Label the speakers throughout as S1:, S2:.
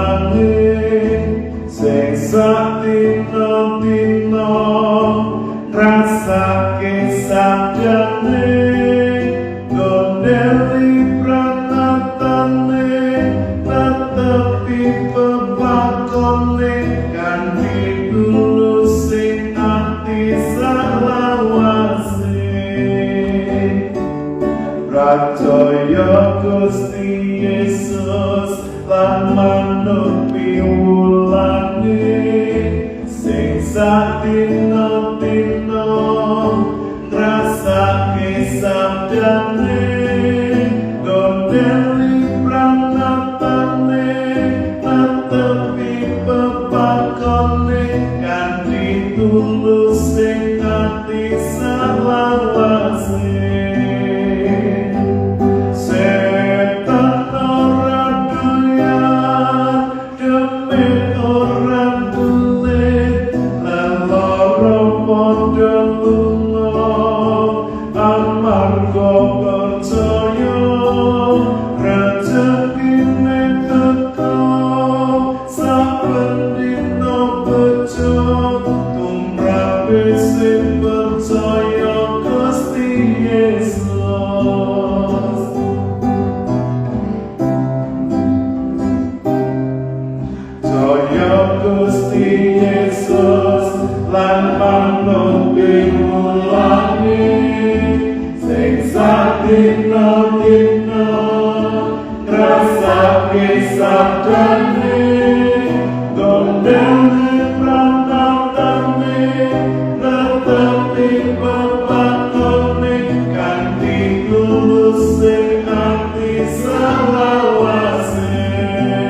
S1: langit sing satino-tino rasake sabdane gondeli pranatane netepi pepakone kanthi tulus sing ati salawase pracaya Gusti Yesus lan manut piwulane sing satino-tino rasake sabdane gondeli pranatane netepi pepakone kanthi tulus sing ati salawase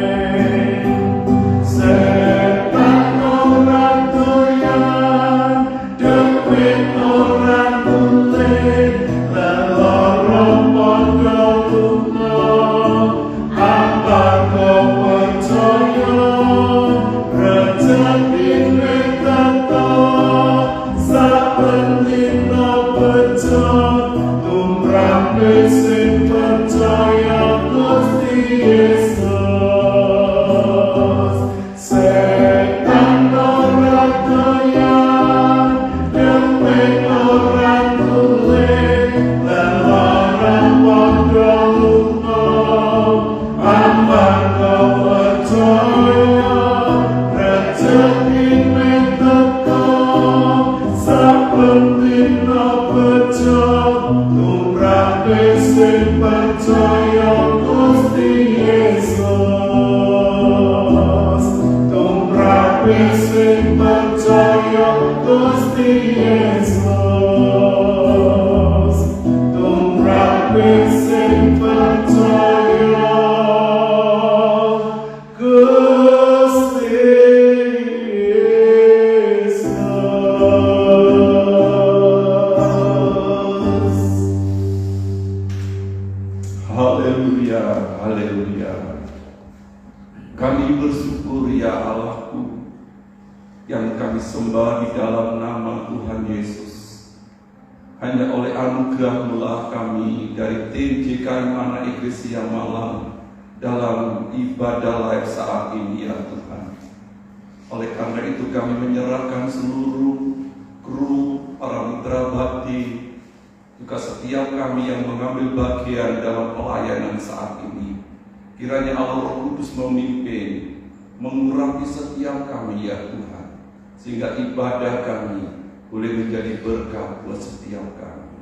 S2: Kiranya Allah Roh Kudus memimpin, mengurapi setiap kami ya Tuhan, sehingga ibadah kami boleh menjadi berkat buat setiap kami.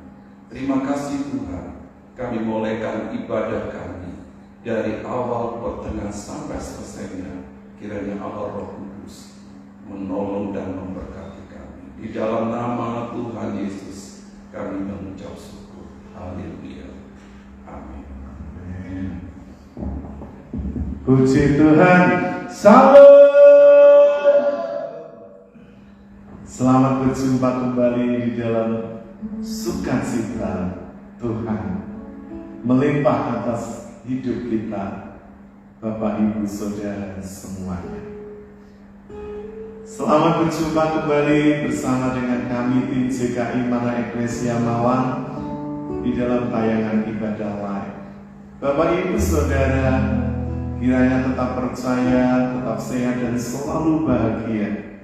S2: Terima kasih Tuhan, kami mulaikan ibadah kami dari awal, pertengahan sampai selesainya. Kiranya Allah Roh Kudus menolong dan memberkati kami. Di dalam nama Tuhan Yesus kami mengucap syukur. Haleluya. Amin.
S1: Amin. Puji Tuhan. Salam. Selamat berjumpa kembali di dalam sukacita Tuhan melimpah atas hidup kita, Bapak Ibu Saudara semuanya. Selamat berjumpa kembali bersama dengan kami tim JKI Mana Eklesia Mawang di dalam tayangan ibadah live. Bapak Ibu Saudara, kiranya tetap percaya tetap sehat dan selalu bahagia.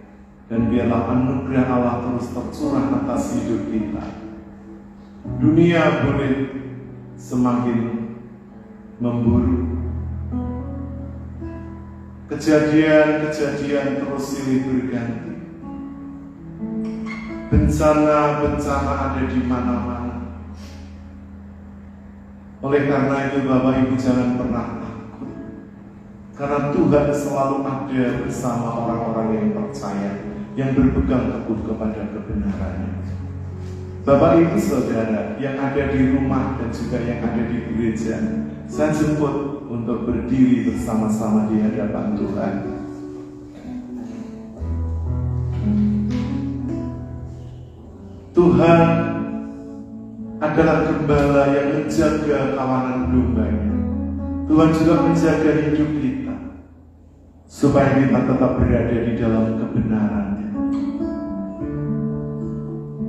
S1: Dan biarlah anugerah Allah terus tercurah atas hidup kita. Dunia boleh semakin memburuk, kejadian-kejadian terus silih berganti, bencana-bencana ada di mana-mana. Oleh karena itu Bapak Ibu jangan pernah takut, karena Tuhan selalu ada bersama orang-orang yang percaya, yang berpegang teguh kepada kebenarannya. Bapak Ibu Saudara yang ada di rumah dan juga yang ada di gereja, saya jemput untuk berdiri bersama-sama di hadapan Tuhan. Tuhan adalah gembala yang menjaga kawanan domba-Nya. Tuhan juga menjaga hidup kita supaya kita tetap berada di dalam kebenaran-Nya.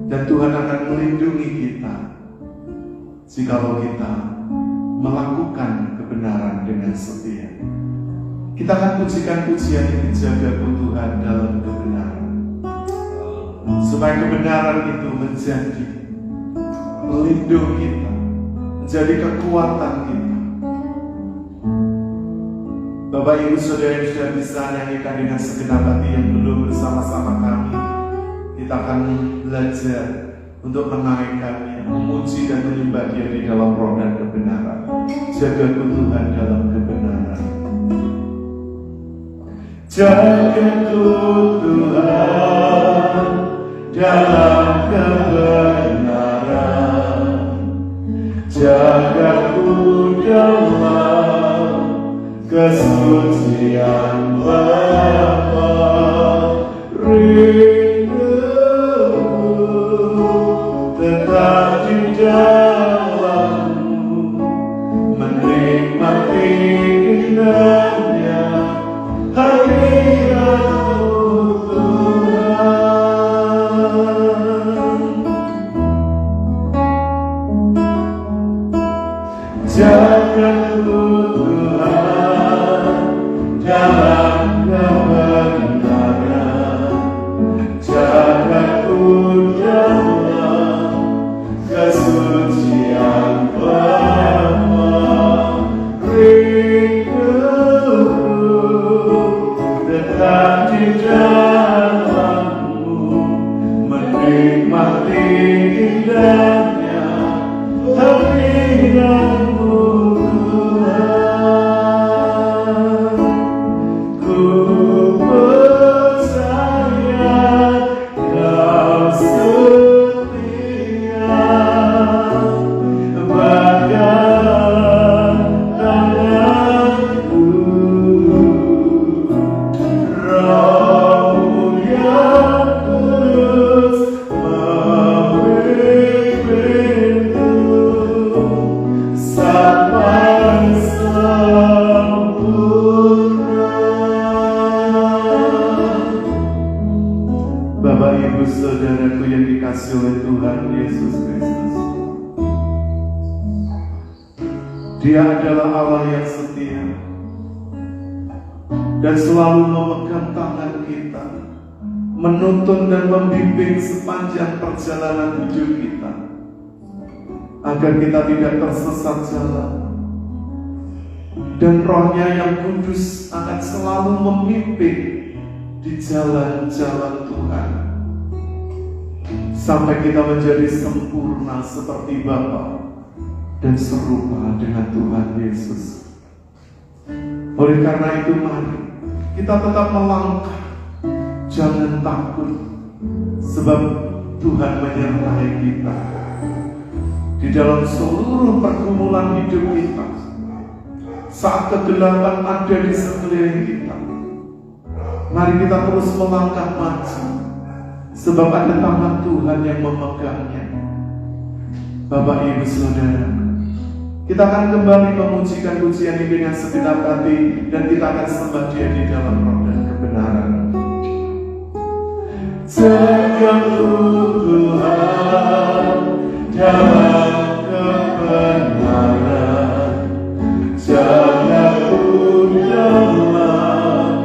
S1: Dan Tuhan akan melindungi kita jikalau kita melakukan kebenaran dengan setia. Kita akan pujikan pujian ini, jagaku Tuhan dalam kebenaran, supaya kebenaran itu menjadi pelindung kita, menjadi kekuatan kita. Bapak Ibu Saudara yang sudah bisa nyanyikan dengan segenap hati yang belum bersama-sama kami, kita akan belajar untuk menaikkannya, memuji dan menyembah Dia di dalam roh dan kebenaran. Jagaku Tuhan dalam kebenaran. Jagaku Tuhan dalam kebenaran. Jagaku dalam kesucian Bapa. Tetap di dalam-Mu, menikmati indahnya hadirat-Mu Tuhan. Jagaku Tuhan dalam kebenaran. Jagaku dalam kesucian Bapa. Rinduku tetap di dalam-Mu, menikmati indahnya hadirat-Mu Tuhan. Ku percaya Kau setia, bagai tanganku. Roh-Mu yang kudus memimpinku sampai sempurna. Bapak Ibu Saudaraku yang dikasihi oleh Tuhan Yesus Kristus, Dia adalah Allah yang setia dan selalu memegang tangan kita, menuntun dan membimbing sepanjang perjalanan hidup kita, agar kita tidak tersesat jalan. Dan Roh-Nya yang kudus akan selalu memimpin di jalan-jalan Tuhan, sampai kita menjadi sempurna seperti Bapa dan serupa dengan Tuhan Yesus. Oleh karena itu mari kita tetap melangkah, jangan takut, sebab Tuhan menyertai kita di dalam seluruh pergumulan hidup kita. Saat kegelapan ada di sekeliling kita, mari kita terus melangkah maju, sebab ada tangan Tuhan yang memegangnya. Bapak Ibu Saudara, kita akan kembali memujikan pujian ini dengan segenap hati, dan kita akan sembah Dia di dalam roh dan kebenaran. Jagaku Tuhan dalam kebenaran. Jagaku dalam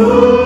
S1: Percaya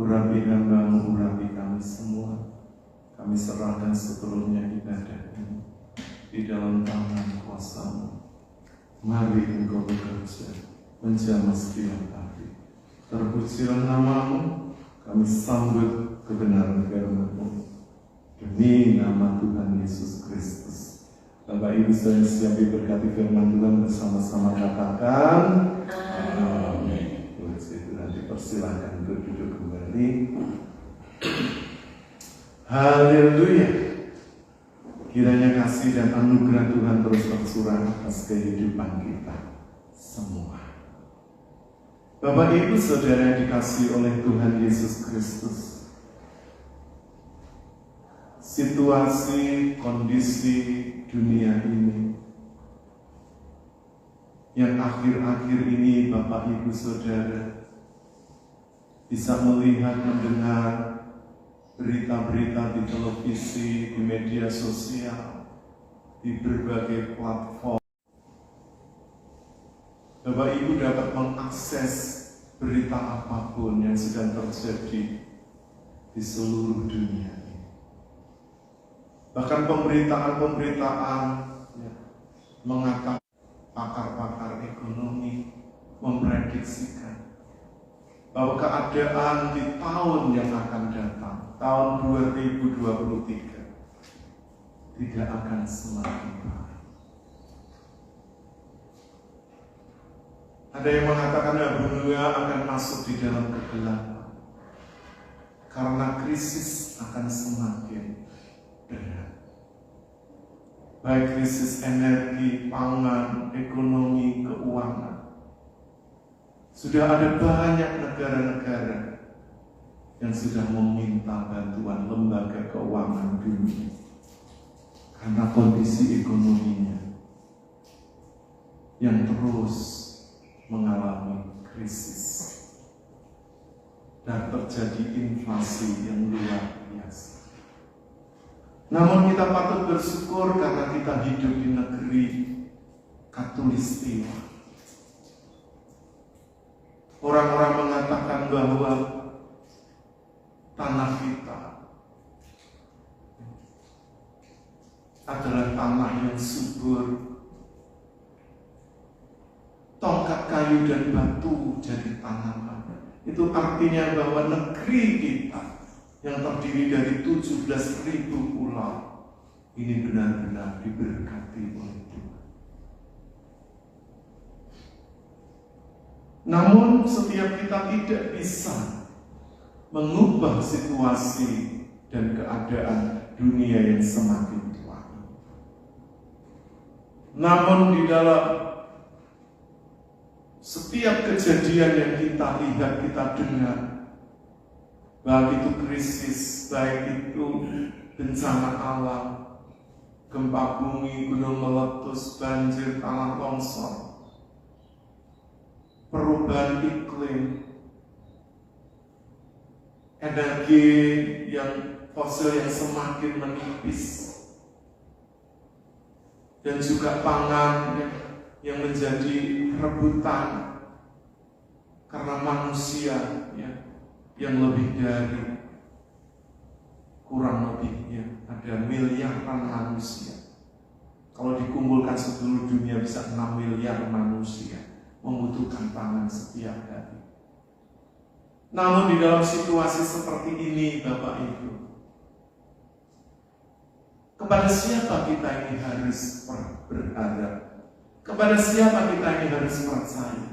S1: Urapi hamba-Mu, urapi kami semua. Kami serahkan sepenuhnya ibadah ini di dalam tangan kuasa-Mu. Mari Engkau bekerja menjamah setiap hari. Terpujilah nama-Mu, kami sambut kebenaran firman-Mu. Demi nama Tuhan Yesus Kristus. Bapak Ibu saya siap diberkati firman Tuhan bersama-sama katakan amin. Puji Tuhan, dipersilakan untuk duduk kembali. Haleluya. Kiranya kasih dan anugerah Tuhan terus tercurah atas kehidupan kita semua. Bapak Ibu Saudara yang dikasihi oleh Tuhan Yesus Kristus, situasi, kondisi dunia ini yang akhir-akhir ini Bapak Ibu Saudara bisa melihat, mendengar berita-berita di televisi, di media sosial, di berbagai platform. Bapak Ibu dapat mengakses berita apapun yang sedang terjadi di seluruh dunia. Bahkan pemberitaan mengatakan, pakar-pakar ekonomi memprediksikan bahwa keadaan di tahun yang akan datang, tahun 2023, tidak akan semakin baik. Ada yang mengatakan dunia akan masuk di dalam kegelapan karena krisis akan semakin berat. Baik krisis energi, pangan, ekonomi, keuangan. Sudah ada banyak negara-negara yang sudah meminta bantuan lembaga keuangan dunia karena kondisi ekonominya yang terus mengalami krisis dan terjadi inflasi yang luar biasa. Namun kita patut bersyukur karena kita hidup di negeri Katulistiwa. Orang-orang mengatakan bahwa tanah kita adalah tanah yang subur. Tongkat kayu dan batu jadi tanaman. Itu artinya bahwa negeri kita yang terdiri dari 17.000 pulau ini benar-benar diberkati oleh Tuhan. Namun setiap kita tidak bisa mengubah situasi dan keadaan dunia yang semakin tua. Namun di dalam setiap kejadian yang kita lihat, kita dengar, baik itu krisis, baik itu bencana alam, gempa bumi, gunung meletus, banjir, tanah longsor, perubahan iklim, energi yang fosil yang semakin menipis, dan juga pangan yang menjadi rebutan karena manusia yang lebih dari kurang lebih ada miliaran manusia. Kalau dikumpulkan seluruh dunia bisa 6 miliar manusia membutuhkan pangan setiap hari. Namun di dalam situasi seperti ini, Bapak Ibu, kepada siapa kita ini harus berharap? Kepada siapa kita ini harus percaya?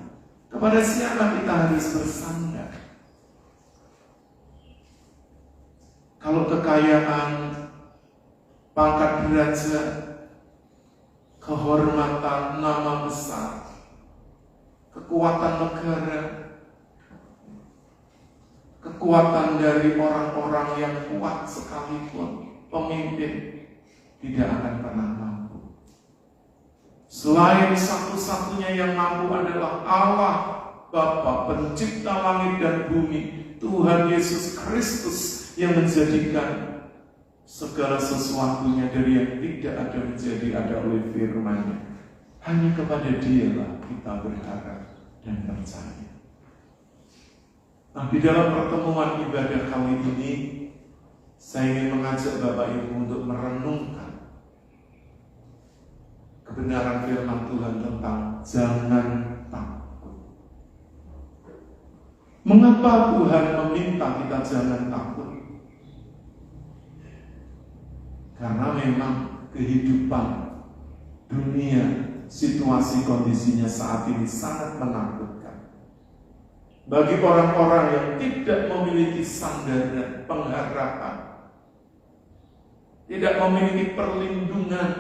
S1: Kepada siapa kita harus bersandar? Kalau kekayaan, pangkat derajat, kehormatan, nama besar, kekuatan negara, kekuatan dari orang-orang yang kuat sekalipun, pemimpin, tidak akan pernah mampu. Selain satu-satunya yang mampu adalah Allah Bapa, pencipta langit dan bumi, Tuhan Yesus Kristus yang menjadikan segala sesuatunya dari yang tidak ada menjadi ada oleh firman-Nya. Hanya kepada Dialah kita berharap dan percaya. Nah, di dalam pertemuan ibadah kali ini, saya ingin mengajak Bapak Ibu untuk merenungkan kebenaran firman Tuhan tentang jangan takut. Mengapa Tuhan meminta kita jangan takut? Karena memang kehidupan dunia, situasi kondisinya saat ini sangat menakutkan. Bagi orang-orang yang tidak memiliki sandaran pengharapan, tidak memiliki perlindungan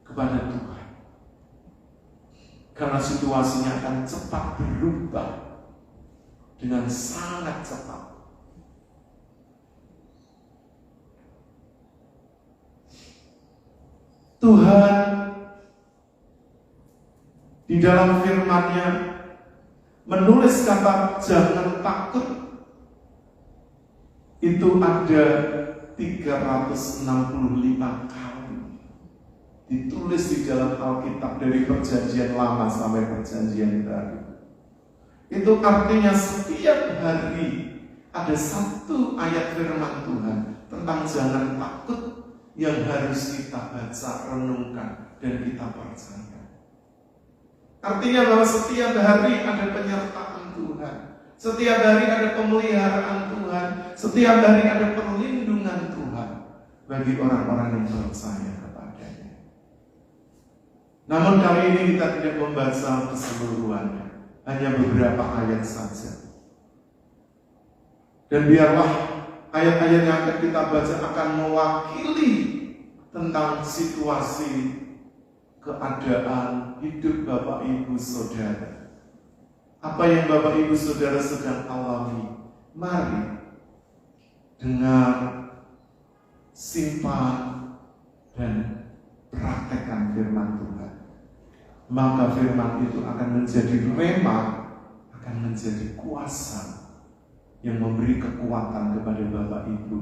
S1: kepada Tuhan. Karena situasinya akan cepat berubah dengan sangat cepat. Tuhan di dalam firman-Nya menulis kata jangan takut itu ada 365 kali ditulis di dalam Alkitab dari perjanjian lama sampai perjanjian baru. Itu artinya setiap hari ada satu ayat firman Tuhan tentang jangan takut yang harus kita baca, renungkan, dan kita percaya. Artinya bahwa setiap hari ada penyertaan Tuhan, setiap hari ada pemeliharaan Tuhan, setiap hari ada perlindungan Tuhan bagi orang-orang yang percaya kepadanya. Namun kali ini kita tidak membaca keseluruhannya, hanya beberapa ayat saja. Dan biarlah ayat-ayat yang akan kita baca akan mewakili tentang situasi keadaan hidup Bapak Ibu Saudara. Apa yang Bapak Ibu Saudara sedang alami, mari dengar, simpan, dan praktekkan firman Tuhan. Maka firman itu akan menjadi rema, akan menjadi kuasa yang memberi kekuatan kepada Bapak Ibu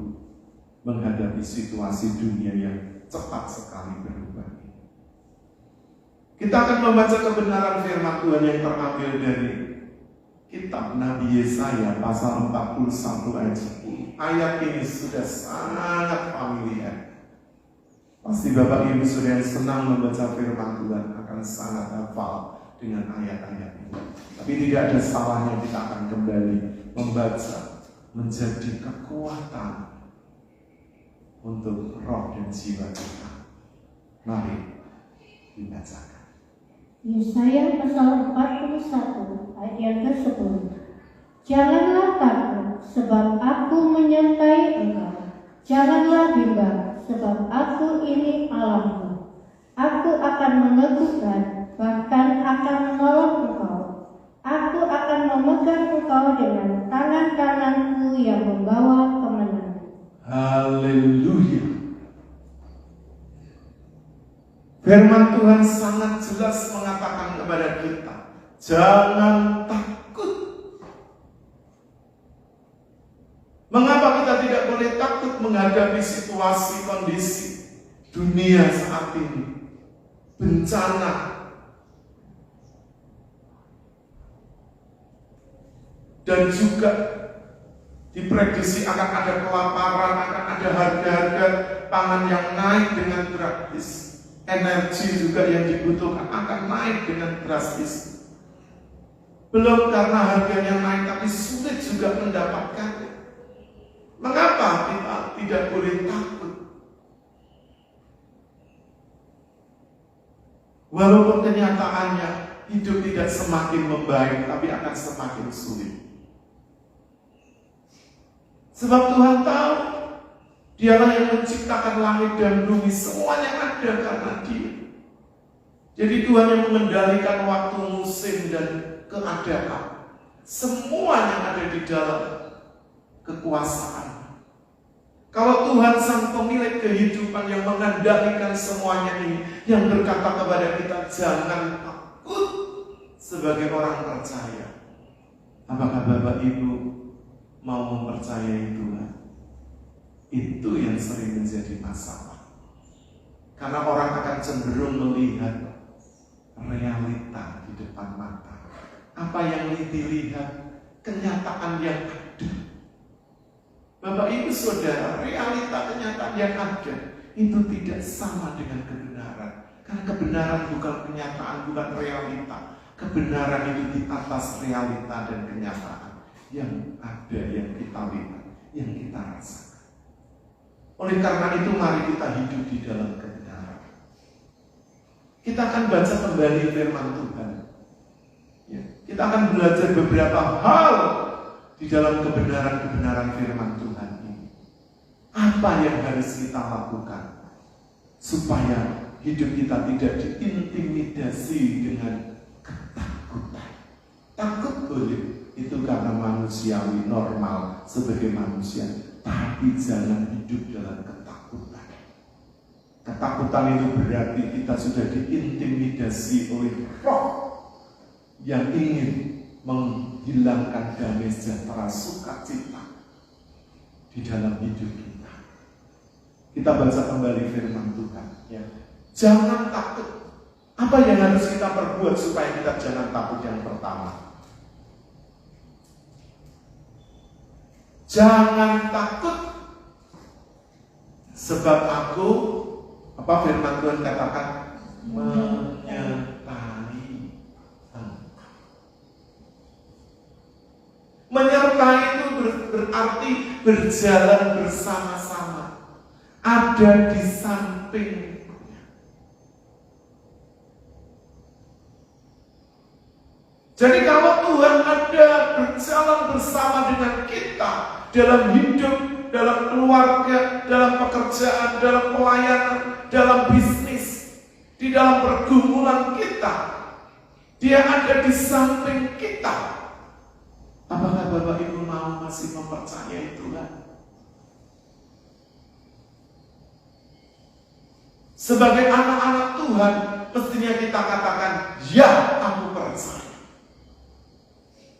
S1: menghadapi situasi dunia yang cepat sekali berubah. Kita akan membaca kebenaran firman Tuhan yang terambil dari kitab Nabi Yesaya pasal 41 ayat 10. Ayat ini sudah sangat familiar. Pasti Bapak Ibu sudah yang senang membaca firman Tuhan akan sangat hafal dengan ayat-ayat ini. Tapi tidak ada salahnya kita akan kembali membaca, menjadi kekuatan untuk roh dan jiwa kita. Mari dibacakan.
S3: Yesaya pasal 41 ayat yang ke-10. Janganlah takut, sebab aku menyertai engkau. Janganlah bimbang, sebab aku ini Allahmu. Aku akan meneguhkan, bahkan akan menolong engkau. Aku akan memegang engkau dengan tangan kananku yang membawa kemenangan.
S1: Haleluya. Firman Tuhan sangat jelas mengatakan kepada kita, jangan takut. Mengapa kita tidak boleh takut menghadapi situasi kondisi dunia saat ini? Bencana, dan juga diprediksi akan ada kelaparan, akan ada harga-harga pangan yang naik dengan drastis. Energi juga yang dibutuhkan akan naik dengan drastis. Belum karena harganya naik, tapi sulit juga mendapatkannya. Mengapa kita tidak boleh takut? Walaupun kenyataannya hidup tidak semakin membaik, tapi akan semakin sulit. Sebab Tuhan tahu Dialah yang menciptakan langit dan bumi, semuanya ada karena Dia. Jadi Tuhan yang mengendalikan waktu, musim, dan keadaan. Semua yang ada di dalam kekuasaan. Kalau Tuhan sang pemilik kehidupan yang mengendalikan semuanya ini, yang berkata kepada kita, jangan takut sebagai orang percaya. Apakah Bapak Ibu mau mempercayai Tuhan? Itu yang sering menjadi masalah. Karena orang akan cenderung melihat realita di depan mata. apa yang dilihat, kenyataan yang ada. Bapak Ibu Saudara, realita kenyataan yang ada itu tidak sama dengan kebenaran. Karena kebenaran bukan kenyataan, bukan realita. Kebenaran itu di atas realita dan kenyataan yang ada, yang kita lihat, yang kita rasakan. Oleh karena itu mari kita hidup di dalam kebenaran. Kita akan baca kembali firman Tuhan. Ya, kita akan belajar beberapa hal di dalam kebenaran-kebenaran firman Tuhan ini. Apa yang harus kita lakukan supaya hidup kita tidak diintimidasi dengan ketakutan. Takut boleh, itu karena manusiawi normal sebagai manusia, tapi jangan hidup dalam ketakutan. Ketakutan itu berarti kita sudah diintimidasi oleh roh yang ingin menghilangkan damai sejahtera sukacita di dalam hidup kita. Kita baca kembali firman Tuhan. Ya. Jangan takut. Apa yang harus kita perbuat supaya kita jangan takut? Yang pertama, jangan takut, sebab aku, apa firman Tuhan katakan, menyertai engkau. Menyertai itu berarti berjalan bersama-sama, ada di samping. Jadi kalau Tuhan ada berjalan bersama dengan kita dalam hidup, dalam keluarga, dalam pekerjaan, dalam pelayanan, dalam bisnis, di dalam pergumulan kita, Dia ada di samping kita. Apakah Bapak Ibu mau masih mempercayai Tuhan? Sebagai anak-anak Tuhan, mestinya kita katakan, ya, aku percaya.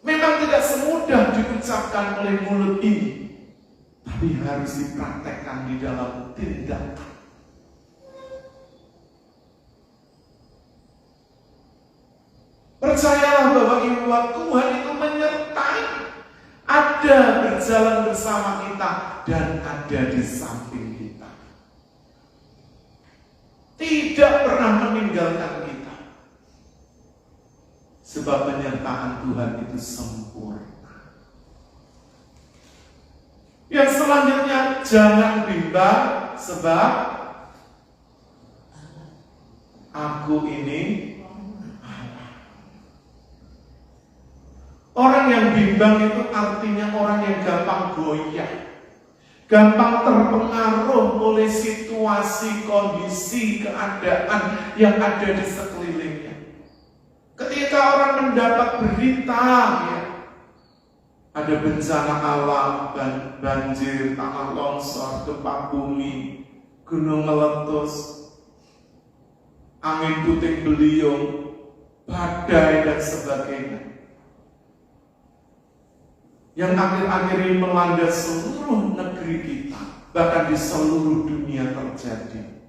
S1: Memang tidak semudah diucapkan oleh mulut ini, tapi harus dipraktekkan di dalam tindakan. Percayalah Bapak Ibu, Tuhan itu menyertai, ada berjalan bersama kita dan ada di samping kita. Tidak pernah meninggalkan kita. Sebab penyertaan Tuhan itu sempurna. Yang selanjutnya, jangan bimbang, sebab aku ini Allah. Orang yang bimbang itu artinya orang yang gampang goyah, gampang terpengaruh oleh situasi, kondisi, keadaan yang ada di sekelilingnya. Ketika orang mendapat berita, ya, ada bencana alam, banjir, tanah longsor, gempa bumi, gunung meletus, angin puting beliung, badai dan sebagainya, yang akhir-akhir ini melanda seluruh negeri kita, bahkan di seluruh dunia terjadi.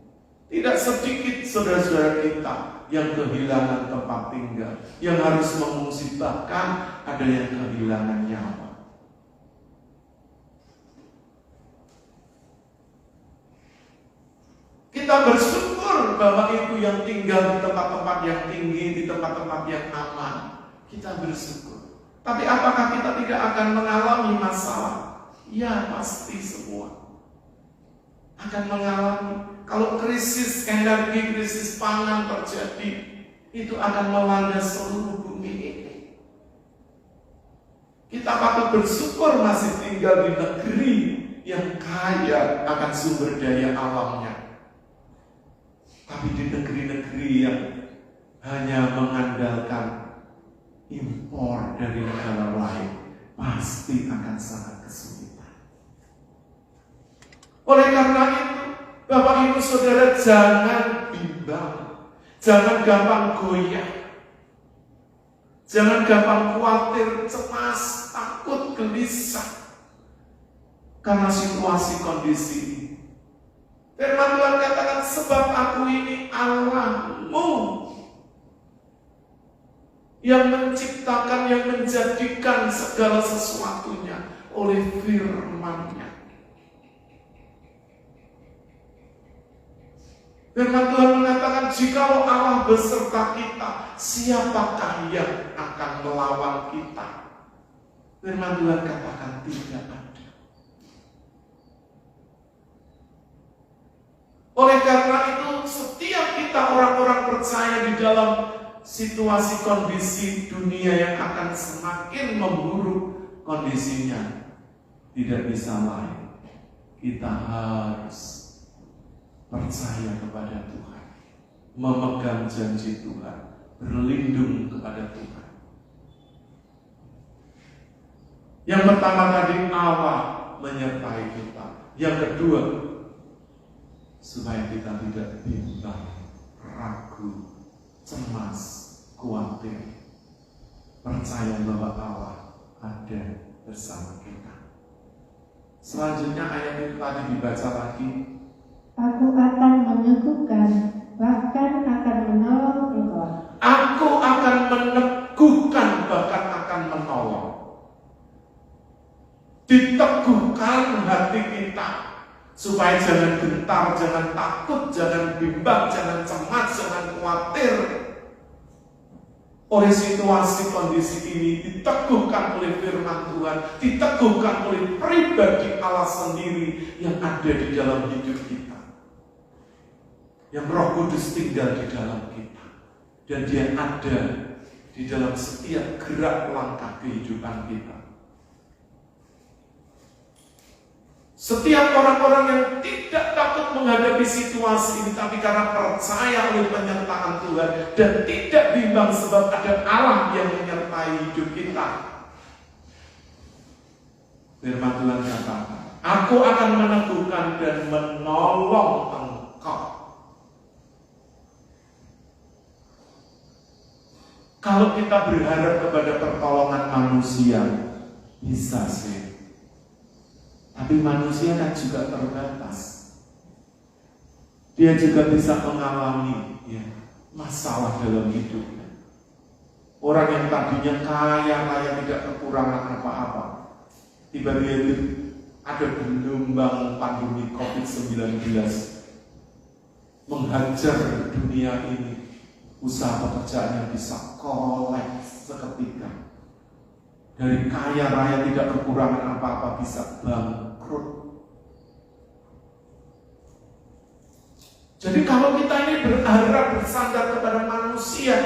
S1: Tidak sedikit saudara-saudara kita yang kehilangan tempat tinggal, yang harus mengungsi, bahkan ada yang kehilangan nyawa. Kita bersyukur Bapak Ibu yang tinggal di tempat-tempat yang tinggi, di tempat-tempat yang aman. Kita bersyukur. Tapi apakah kita tidak akan mengalami masalah? Ya, pasti semua akan mengalami. Kalau krisis energi, krisis pangan terjadi, itu akan melanda seluruh bumi ini. Kita patut bersyukur masih tinggal di negeri yang kaya akan sumber daya alamnya. Tapi di negeri-negeri yang hanya mengandalkan impor dari negara lain, pasti akan sangat kesulitan. Oleh karena itu, Bapak Ibu Saudara, jangan bimbang, jangan gampang goyah, jangan gampang khawatir, cemas, takut, gelisah karena situasi kondisi ini. Firman Tuhan katakan, sebab aku ini Allahmu yang menciptakan, yang menjadikan segala sesuatunya oleh firman-Nya. Firman Tuhan mengatakan, jikalau Allah beserta kita, siapakah yang akan melawan kita? Firman Tuhan katakan tidak ada. Oleh karena itu, setiap kita orang-orang percaya di dalam situasi kondisi dunia yang akan semakin memburuk kondisinya, tidak bisa lain, kita harus percaya kepada Tuhan, memegang janji Tuhan, berlindung kepada Tuhan. Yang pertama tadi, Allah menyertai kita. Yang kedua, supaya kita tidak bimbang, ragu, cemas, khawatir, percaya bahwa Allah ada bersama kita. Selanjutnya ayat itu tadi dibaca lagi.
S3: Aku akan meneguhkan, bahkan akan menolong engkau.
S1: Aku akan meneguhkan, bahkan akan menolong. Diteguhkan hati kita, supaya jangan gentar, jangan takut, jangan bimbang, jangan cemas, jangan khawatir oleh situasi kondisi ini. Diteguhkan oleh firman Tuhan, diteguhkan oleh pribadi Allah sendiri yang ada di dalam hidup kita, yang Roh Kudus tinggal di dalam kita, dan Dia ada di dalam setiap gerak langkah kehidupan kita. Setiap orang-orang yang tidak takut menghadapi situasi ini, tapi karena percaya oleh penyertaan Tuhan dan tidak bimbang sebab ada Allah yang menyertai hidup kita. Firman Tuhan katakan, aku akan meneguhkan dan menolong engkau. Kalau kita berharap kepada pertolongan manusia, bisa sih. Tapi manusia kan juga terbatas. Dia juga bisa mengalami masalah dalam hidupnya. Orang yang tadinya kaya raya tidak kekurangan apa-apa, tiba-tiba ada gelombang pandemi COVID-19 menghajar dunia ini. Usaha pekerjaannya bisa kolaps seketika. Dari kaya raya tidak kekurangan apa-apa bisa bangkrut. Jadi kalau kita ini berharap bersandar kepada manusia,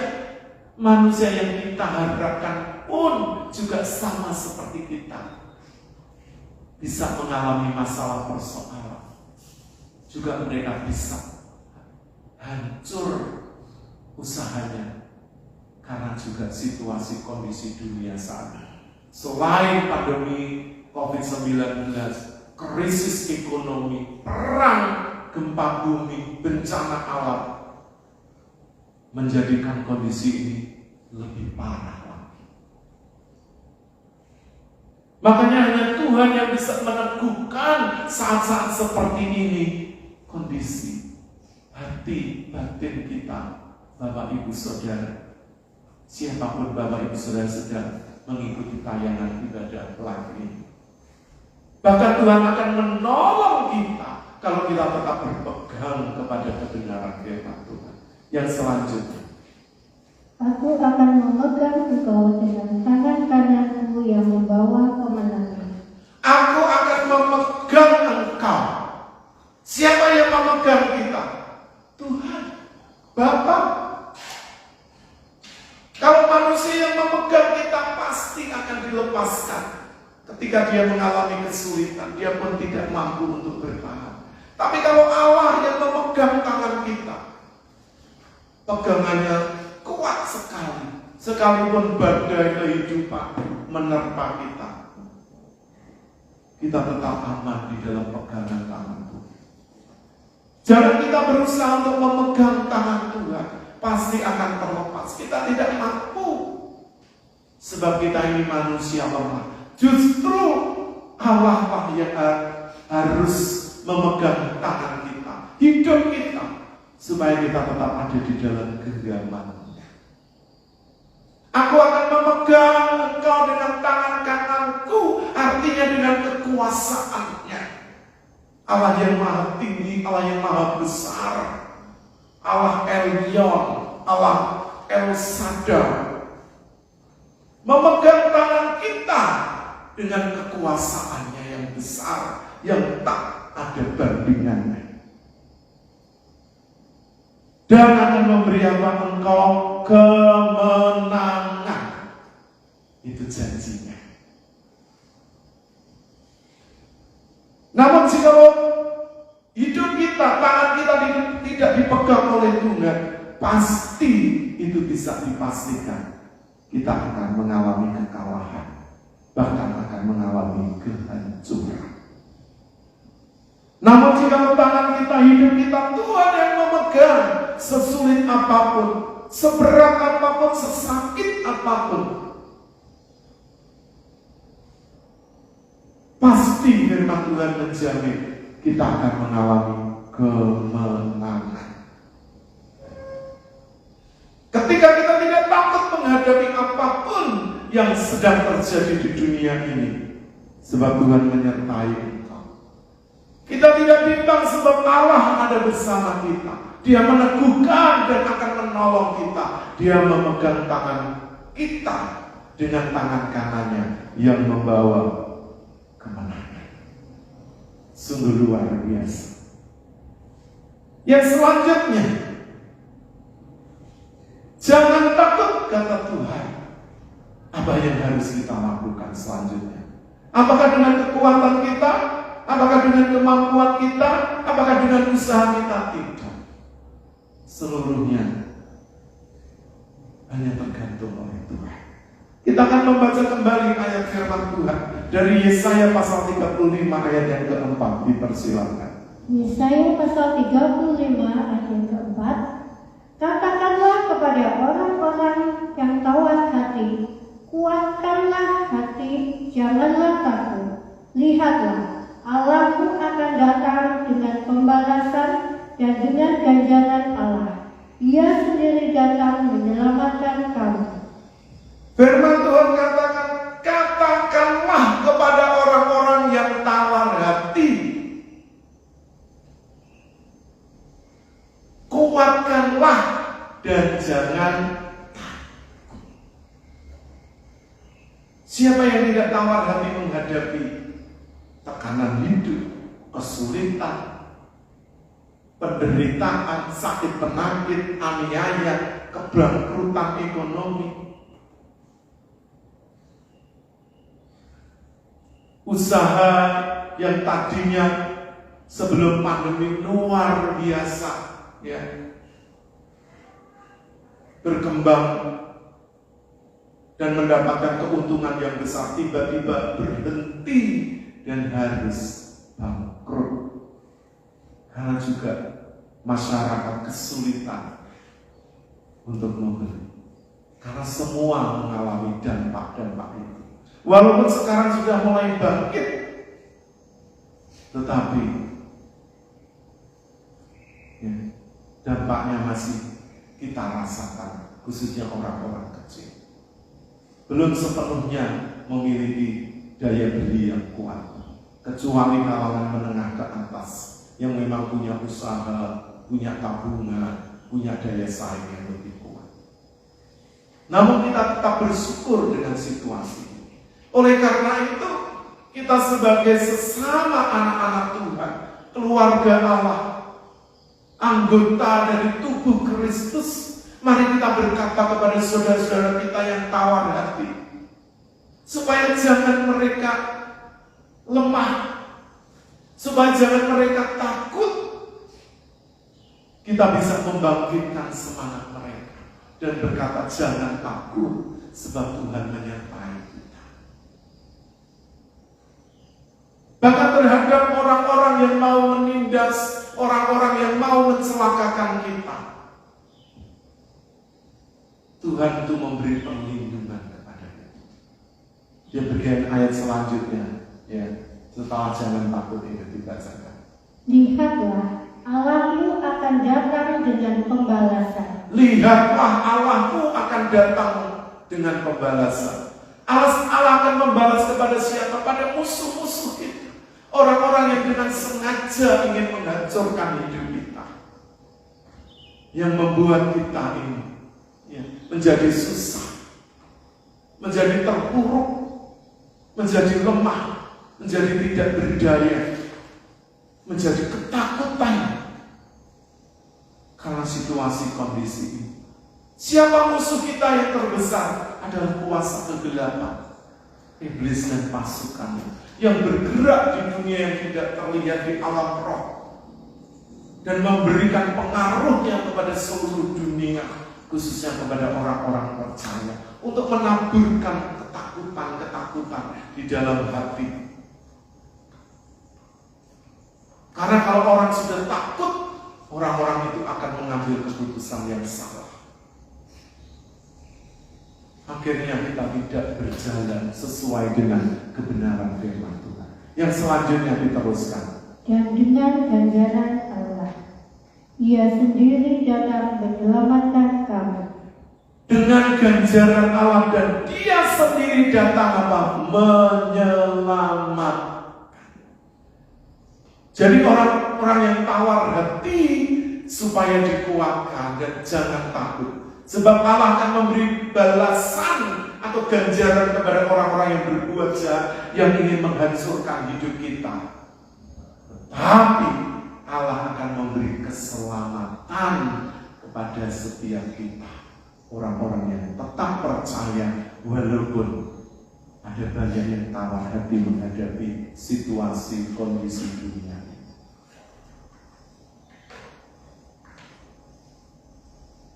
S1: manusia yang kita harapkan pun juga sama seperti kita, bisa mengalami masalah persoalan. Juga mereka bisa hancur usahanya karena juga situasi kondisi dunia saat ini. Selain pandemi COVID-19, krisis ekonomi, perang, gempa bumi, bencana alam menjadikan kondisi ini lebih parah lagi. Makanya hanya Tuhan yang bisa meneguhkan saat-saat seperti ini kondisi hati batin kita, Bapak Ibu Saudara. Siapapun Bapak Ibu Saudara sedang mengikuti tayangan ibadah live ini. Bahkan Tuhan akan menolong kita kalau kita tetap berpegang kepada kebenaran firman Tuhan. Yang selanjutnya,
S3: Aku akan memegang engkau dengan tangan kananku yang membawa kemenangan.
S1: aku akan memegang engkau. Siapa yang memegang kita? Tuhan, Bapa. Kalau manusia yang memegang kita pasti akan dilepaskan. Ketika dia mengalami kesulitan, dia pun tidak mampu untuk bertahan. Tapi kalau Allah yang memegang tangan kita, pegangannya kuat sekali. Sekalipun badai kehidupan menerpa kita, kita tetap aman di dalam pegangan tangan Tuhan. Jangan kita berusaha untuk memegang tangan Tuhan, pasti akan terlepas. Kita tidak mampu, sebab kita ini manusia lemah. Justru Allah lah yang harus memegang tangan kita, hidup kita, supaya kita tetap ada di dalam genggaman. Aku akan memegang engkau dengan tangan kananku, artinya dengan kekuasaannya. Allah yang maha tinggi, Allah yang maha besar, Allah Elyon, Allah El Shaddai, memegang tangan kita dengan kekuasaannya yang besar, yang tak ada bandingannya. Dan akan memberi apa engkau? Kemenangan. Itu janjinya. Namun jika hidup kita, tangan kita tidak dipegang oleh Tuhan, pasti itu bisa dipastikan kita akan mengalami kekalahan, bahkan akan mengalami kehancuran. Namun jika tangan kita, hidup kita, Tuhan yang memegang, sesulit apapun, seberat apapun, sesakit apapun, pasti firman Tuhan menjamin kita akan mengalami kemenangan. Ketika kita tidak takut menghadapi apapun yang sedang terjadi di dunia ini, sebab Tuhan menyertai engkau. Kita tidak bimbang sebab Allah ada bersama kita. Dia meneguhkan dan akan menolong kita. Dia memegang tangan kita dengan tangan kanannya yang membawa kemenangan. Sungguh luar biasa. Yang selanjutnya, jangan takut, kata Tuhan. Apa yang harus kita lakukan selanjutnya? Apakah dengan kekuatan kita? Apakah dengan kemampuan kita? Apakah dengan usaha kita? Tidak. Seluruhnya hanya tergantung oleh Tuhan. Kita akan membaca kembali ayat firman Tuhan dari Yesaya pasal 35 ayat yang keempat. Dipersilakan.
S3: Yesaya pasal 35 ayat yang keempat. Katakanlah kepada orang-orang yang tawar hati, kuatkanlah hati, janganlah takut. Lihatlah, Allahmu akan datang dengan pembalasan dan dengan ganjaran Allah. Ia sendiri datang menyelamatkan kamu.
S1: Firman Tuhan katakan, katakanlah kepada orang-orang yang tawar hati, kuatkanlah dan jangan takut. Siapa yang tidak tawar hati menghadapi tekanan hidup, kesulitan, penderitaan, sakit penyakit, aniaya, kebangkrutan ekonomi, usaha yang tadinya sebelum pandemi luar biasa, ya, berkembang dan mendapatkan keuntungan yang besar, tiba-tiba berhenti dan harus bangkrut karena juga masyarakat kesulitan untuk membeli, karena semua mengalami dampak-dampak itu. Walaupun sekarang sudah mulai bangkit, tetapi ya, dampaknya masih kita rasakan, khususnya orang-orang kecil. Belum sepenuhnya memiliki daya beli yang kuat, kecuali kalangan menengah ke atas yang memang punya usaha, punya tabungan, punya daya saing yang lebih kuat. Namun kita tetap bersyukur dengan situasi ini. Oleh karena itu, kita sebagai sesama anak-anak Tuhan, keluarga Allah, anggota dari tubuh Kristus, mari kita berkata kepada saudara-saudara kita yang tawar hati, supaya jangan mereka lemah, supaya jangan mereka takut. Kita bisa membangkitkan semangat mereka dan berkata, jangan takut, sebab Tuhan menyertai kita. Bahkan terhadap orang-orang yang mau menindas, orang-orang yang mau mencelakakan kita, Tuhan itu memberi perlindungan kepada kita. Dia bagian ayat selanjutnya, ya, setelah jangan takut itu dibacakan.
S3: Lihatlah, Allahmu akan datang dengan pembalasan.
S1: Lihatlah, Allahmu akan datang dengan pembalasan. Allah akan membalas kepada siapa? Pada musuh-musuh kita. Orang-orang yang dengan sengaja ingin menghancurkan hidup kita. Yang membuat kita ini menjadi susah, menjadi terpuruk, menjadi lemah, menjadi tidak berdaya, menjadi ketakutan karena situasi kondisi ini. Siapa musuh kita yang terbesar? Adalah kuasa kegelapan, iblis dan pasukannya yang bergerak di dunia yang tidak terlihat di alam roh dan memberikan pengaruhnya kepada seluruh dunia, khususnya kepada orang-orang percaya, untuk menaburkan ketakutan di dalam hati. Karena kalau orang sudah takut, orang-orang itu akan mengambil keputusan yang salah. Akhirnya kita tidak berjalan sesuai dengan kebenaran firman Tuhan. Yang selanjutnya diteruskan.
S3: Dan dengan ganjaran Allah, Ia sendiri datang menyelamatkan kami.
S1: Dengan ganjaran Allah dan Dia sendiri datang apa? Menyelamatkan. Jadi orang-orang yang tawar hati supaya dikuatkan dan jangan takut. Sebab Allah akan memberi balasan atau ganjaran kepada orang-orang yang berbuat jahat, yang ingin menghancurkan hidup kita. Tapi Allah akan memberi keselamatan kepada setiap kita. Orang-orang yang tetap percaya walaupun ada banyak yang tawar hati menghadapi situasi kondisi dunia.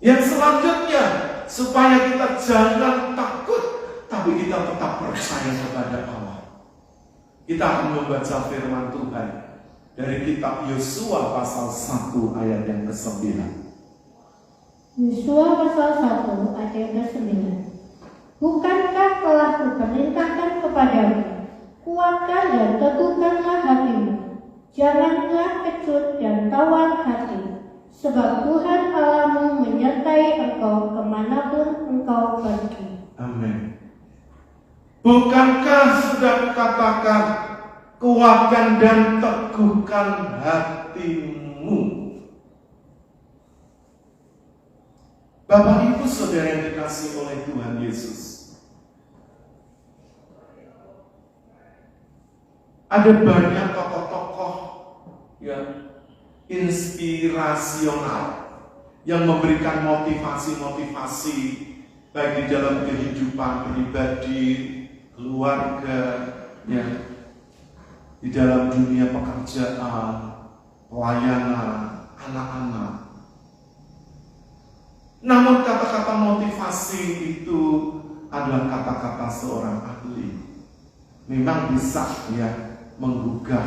S1: Yang selanjutnya, supaya kita jangan takut, tapi kita tetap percaya kepada Allah. Kita akan membaca firman Tuhan dari kitab Yosua pasal 1 ayat yang ke-9.
S3: Yosua pasal 1 ayat yang ke-9. Bukankah telah kuperintahkan kepadamu, kuatkan dan teguhkanlah hatimu, janganlah kecut dan tawar hati. Sebab Tuhan Allahmu menyertai engkau kemanapun engkau pergi.
S1: Amin. Bukankah sudah kukatakan, kuatkan dan teguhkan hatimu. Bapak Ibu Saudara yang dikasihi oleh Tuhan Yesus, ada banyak tokoh-tokoh inspirasional yang memberikan motivasi-motivasi baik di dalam kehidupan pribadi, keluarga, di dalam dunia pekerjaan, pelayanan, anak-anak. Namun kata-kata motivasi itu adalah kata-kata seorang ahli. Memang bisa menggugah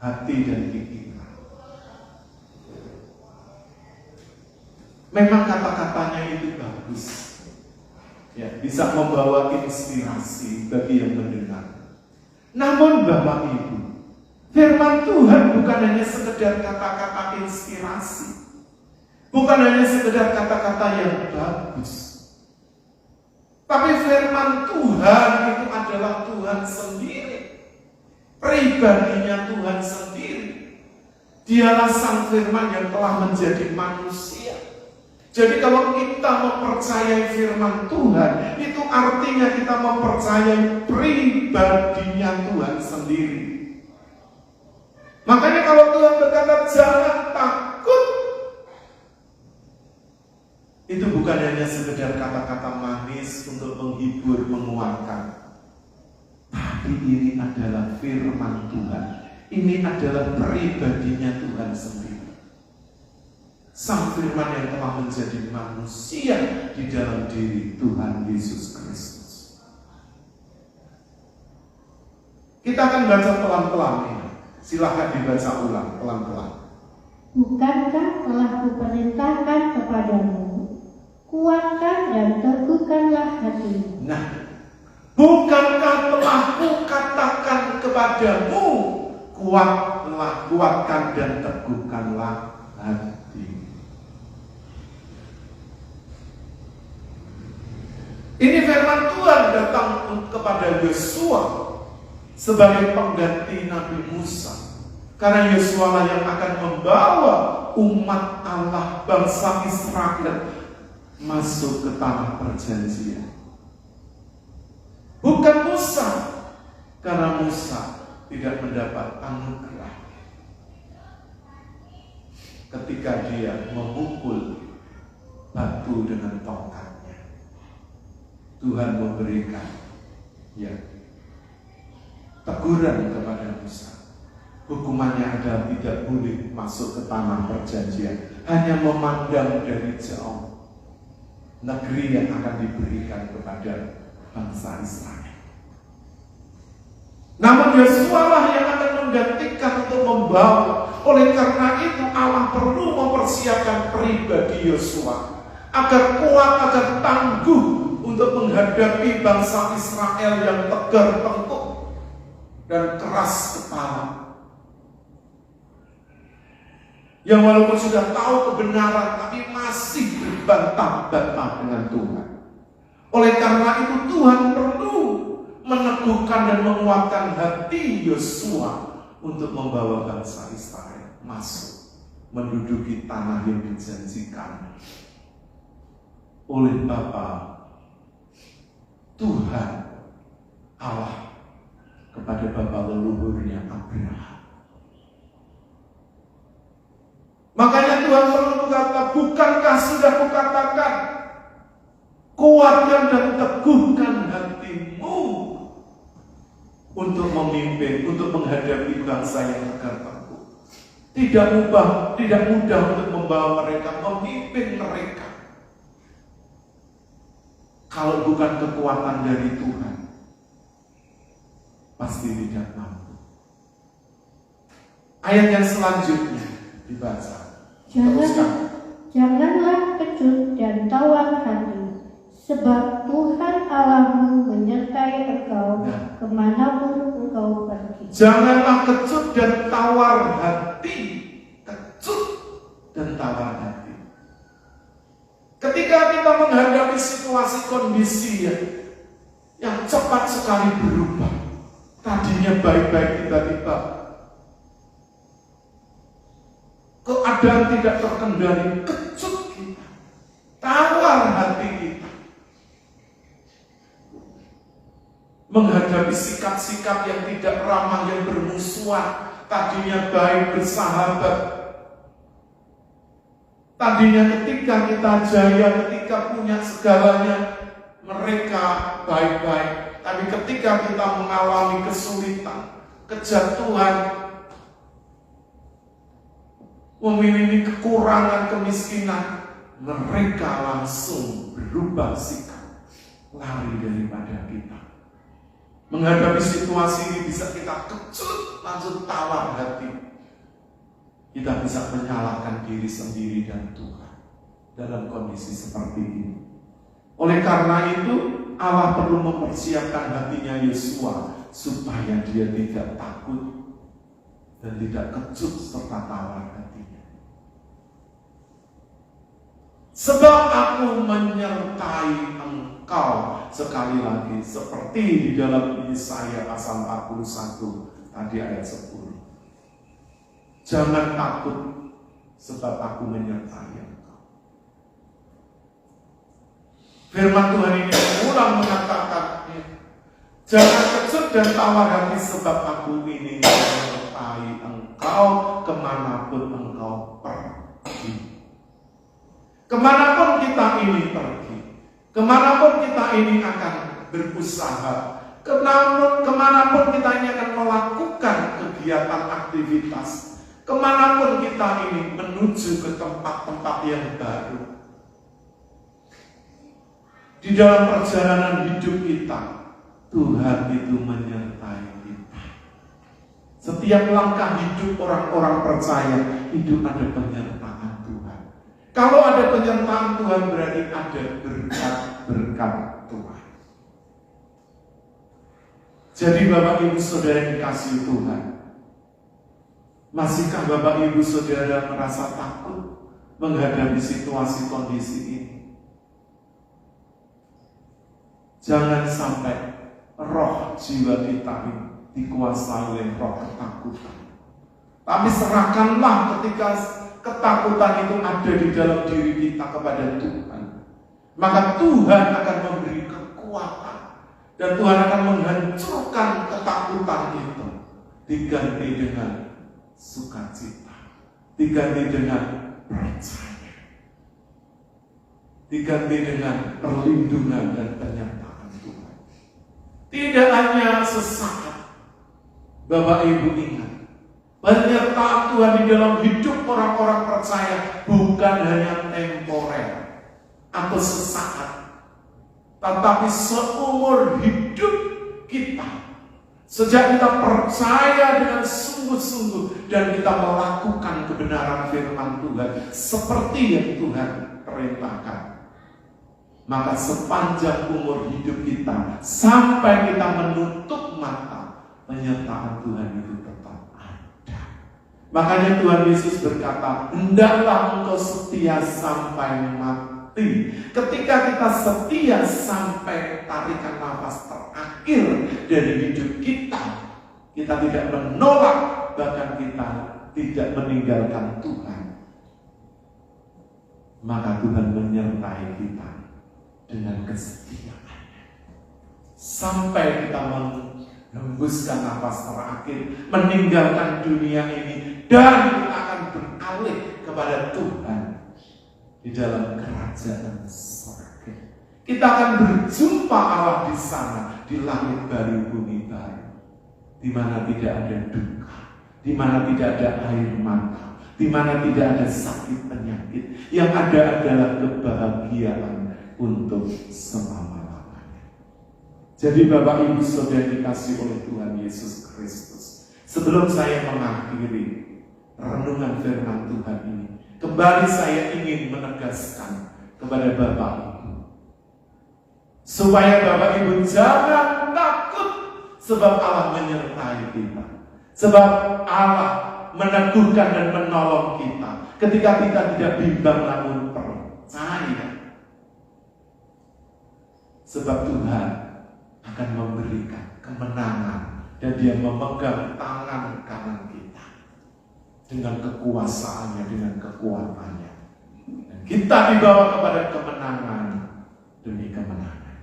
S1: hati dan pikiran. Memang kata-katanya itu bagus, bisa membawa inspirasi bagi yang mendengar. Namun Bapak Ibu, firman Tuhan bukan hanya sekedar kata-kata inspirasi, bukan hanya sekedar kata-kata yang bagus, tapi firman Tuhan itu adalah Tuhan sendiri, pribadinya Tuhan sendiri. Dialah sang firman yang telah menjadi manusia. Jadi kalau kita mempercayai firman Tuhan, itu artinya kita mempercayai pribadinya Tuhan sendiri. Makanya kalau Tuhan berkata jangan takut, itu bukan hanya sekedar kata-kata manis untuk menghibur, menguatkan. Tapi ini adalah firman Tuhan. Ini adalah pribadinya Tuhan sendiri. Sang firman yang telah menjadi manusia di dalam diri Tuhan Yesus Kristus. Kita akan baca pelan-pelan ini. Silahkan dibaca ulang pelan-pelan.
S3: Bukankah telah kuperintahkan kepadamu, kuatkan dan teguhkanlah hatimu.
S1: Nah, bukankah telah kukatakan kepadamu, kuatkan dan teguhkanlah hatimu. Ini firman Tuhan datang kepada Yosua sebagai pengganti Nabi Musa. Karena Yosua lah yang akan membawa umat Allah, bangsa Israel masuk ke tanah perjanjian. Bukan Musa, karena Musa tidak mendapat anugerah ketika dia memukul batu dengan tongkatnya. Tuhan memberikan teguran kepada Musa. Hukumannya adalah tidak boleh masuk ke tanah perjanjian, hanya memandang dari jauh negeri yang akan diberikan kepada bangsa Israel. Namun Yosua lah yang akan menggantikan untuk membawa. Oleh karena itu Allah perlu mempersiapkan pribadi Yosua agar kuat, agar tangguh untuk menghadapi bangsa Israel yang tegar tengkuk dan keras kepala, yang walaupun sudah tahu kebenaran tapi masih berbantah-bantah dengan Tuhan. Oleh karena itu Tuhan perlu meneguhkan dan menguatkan hati Yosua untuk membawa bangsa Israel masuk menduduki tanah yang dijanjikan oleh Bapa Tuhan Allah kepada bapa leluhurnya Abraham. Makanya Tuhan selalu berkata, bukankah sudah kukatakan, kuatkan dan teguhkan hatimu untuk memimpin, untuk menghadapi bangsa yang tegar tengkuk. Tidak mudah untuk membawa mereka, memimpin mereka, kalau bukan kekuatan dari Tuhan, pasti tidak mampu. Ayat yang selanjutnya dibaca.
S3: Janganlah kecut dan tawar hati, sebab Tuhan Allahmu menyertai engkau kemanapun engkau pergi.
S1: Janganlah kecut dan tawar hati. Kecut dan tawar hati. Ketika kita menghadapi situasi kondisi yang cepat sekali berubah, tadinya baik-baik, tiba-tiba keadaan tidak terkendali, kecut kita, tawar hati kita, menghadapi sikap-sikap yang tidak ramah, yang bermusuhan. Tadinya baik, bersahabat, tadinya ketika kita jaya, ketika punya segalanya, mereka baik-baik. Tapi ketika kita mengalami kesulitan, kejatuhan, memiliki kekurangan, kemiskinan, mereka langsung berubah sikap, lari daripada kita. Menghadapi situasi ini bisa kita kecut, langsung tawar hati. Kita bisa menyalahkan diri sendiri dan Tuhan dalam kondisi seperti ini. Oleh karena itu, Allah perlu mempersiapkan hatinya Yosua supaya dia tidak takut dan tidak kecut serta tawar hatinya. Sebab aku menyertai engkau, sekali lagi seperti di dalam Yesaya pasal 41 tadi ayat 10. Jangan takut sebab aku menyertai engkau. Firman Tuhan ini ulang mengatakan, jangan kecut dan tawar hati sebab aku ini menyertai engkau kemanapun engkau pergi. Kemanapun kita ini pergi, kemanapun kita ini akan berusaha, kemanapun kita ini akan melakukan kegiatan aktivitas, kemanapun kita ini menuju ke tempat-tempat yang baru. Di dalam perjalanan hidup kita, Tuhan itu menyertai kita. Setiap langkah hidup orang-orang percaya, hidup ada penyertaan Tuhan. Kalau ada penyertaan Tuhan, berarti ada berkat-berkat Tuhan. Jadi Bapak Ibu Saudara yang dikasihi Tuhan, masihkah Bapak Ibu Saudara merasa takut menghadapi situasi kondisi ini? Jangan sampai roh jiwa kita dikuasai oleh roh ketakutan. Tapi serahkanlah ketika ketakutan itu ada di dalam diri kita kepada Tuhan. Maka Tuhan akan memberi kekuatan. Dan Tuhan akan menghancurkan ketakutan itu. Diganti dengan sukacita. Diganti dengan percaya. Diganti dengan perlindungan dan penyertaan Tuhan. Tidak hanya sesaat. Bapak Ibu ingat, penyertaan Tuhan di dalam hidup orang-orang percaya bukan hanya temporer atau sesaat, tetapi seumur hidup kita. Sejak kita percaya dengan sungguh-sungguh dan kita melakukan kebenaran firman Tuhan seperti yang Tuhan perintahkan, maka sepanjang umur hidup kita sampai kita menutup mata, penyertaan Tuhan itu tetap ada. Makanya Tuhan Yesus berkata, hendaklah engkau setia sampai mati. Ketika kita setia sampai tarikan nafas terakhir dari hidup kita, kita tidak menolak, bahkan kita tidak meninggalkan Tuhan, maka Tuhan menyertai kita dengan kesetiaan sampai kita menghembuskan nafas terakhir, meninggalkan dunia ini, dan kita akan beralih kepada Tuhan di dalam kerajaan surga. Kita akan berjumpa Allah di sana, di langit baru, bumi baru, di mana tidak ada duka, di mana tidak ada air mata, di mana tidak ada sakit penyakit. Yang ada adalah kebahagiaan untuk selama-lamanya. Jadi Bapak Ibu Saudara dikasih oleh Tuhan Yesus Kristus, sebelum saya mengakhiri renungan firman Tuhan ini, kembali saya ingin menegaskan kepada Bapak Ibu, supaya Bapak Ibu jangan takut, sebab Allah menyertai kita, sebab Allah meneguhkan dan menolong kita ketika kita tidak bimbang namun percaya, sebab Tuhan akan memberikan kemenangan dan Dia memegang tangan kanan kita dengan kekuasaannya, dengan kekuatannya. Dan kita dibawa kepada kemenangan demi kemenangan.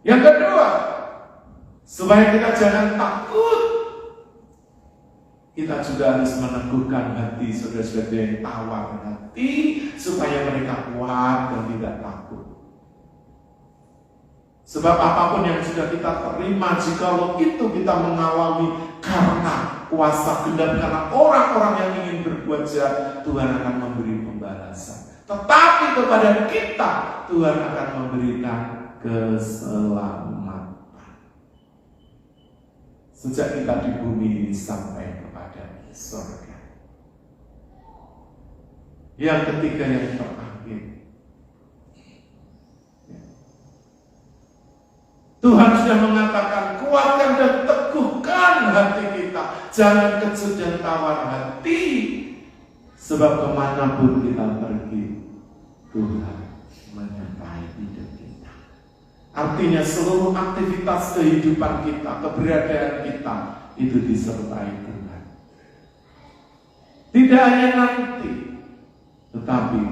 S1: Yang kedua, supaya kita jangan takut, kita juga harus meneguhkan hati saudara-saudara yang tawar hati, supaya mereka kuat dan tidak takut. Sebab apapun yang sudah kita terima, jikalau itu kita mengalami karena kuasa kehendak, karena orang-orang yang ingin berbuat jahat, Tuhan akan memberi pembalasan. Tetapi kepada kita, Tuhan akan memberikan keselamatan. Sejak kita di bumi ini sampai kepada surga. Yang ketiga, yang terakhir, Tuhan sudah mengatakan, kuatkan dan teguhkan hati kita, jangan kecut dan tawar hati, sebab kemanapun kita pergi, Tuhan menyertai hidup kita. Artinya seluruh aktivitas kehidupan kita, keberadaan kita, itu disertai Tuhan. Tidak hanya nanti, tetapi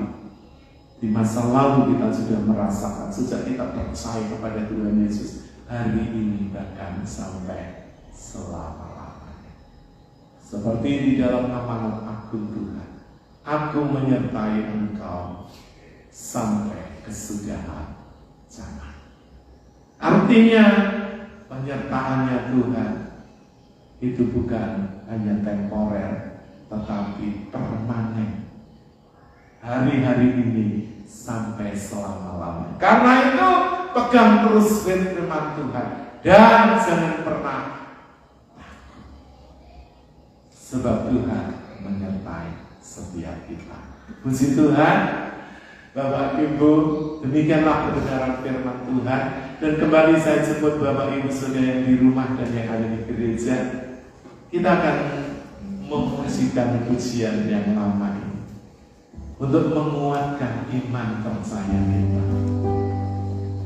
S1: di masa lalu kita sudah merasakan, sejak kita percaya kepada Tuhan Yesus, hari ini bahkan sampai selama-lamanya. Seperti di dalam amanat agung Tuhan, aku menyertai engkau sampai kesudahan zaman. Artinya penyertaannya Tuhan itu bukan hanya temporer, tetapi permanen. Hari-hari ini sampai selama-lamanya. Karena itu pegang terus firman Tuhan dan jangan pernah takut, sebab Tuhan menyertai setiap kita. Puji Tuhan. Bapak Ibu, demikianlah kebenaran firman Tuhan. Dan kembali saya sebut Bapak Ibu Saudara yang di rumah dan yang ada di gereja, kita akan memujikan pujian yang lama ini untuk menguatkan iman percaya kita.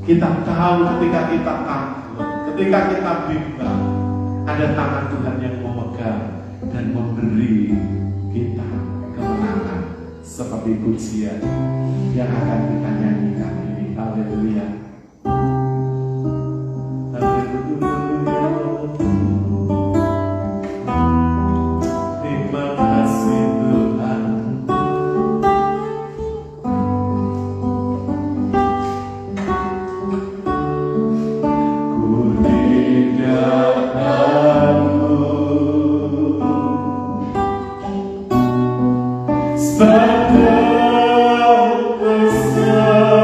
S1: Kita tahu ketika kita takut, ketika kita bimbang, ada tangan Tuhan yang memegang dan memberi kita kemenangan seperti pujian yang akan kita nyanyikan ini. Haleluya. Terima kasih Tuhan. Ku tidak tahu Yesus,